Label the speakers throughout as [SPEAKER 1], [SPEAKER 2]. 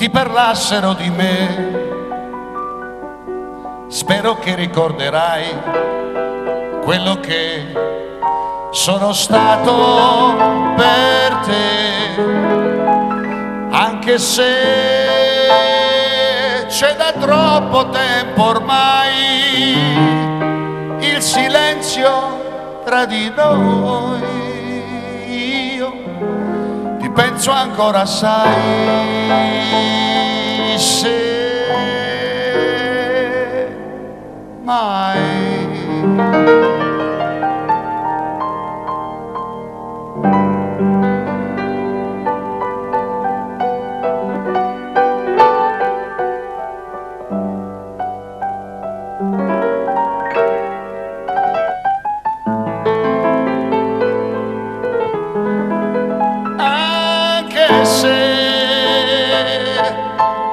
[SPEAKER 1] ti parlassero di me. Spero che ricorderai quello che sono stato per te, anche se c'è da troppo tempo ormai il silenzio tra di noi. Io ti penso ancora, sai, se mai. Anche se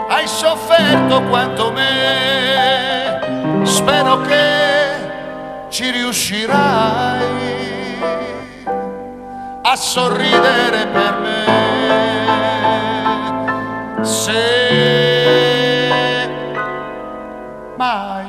[SPEAKER 1] hai sofferto quanto me, spero che ci riuscirai a sorridere per me, se mai.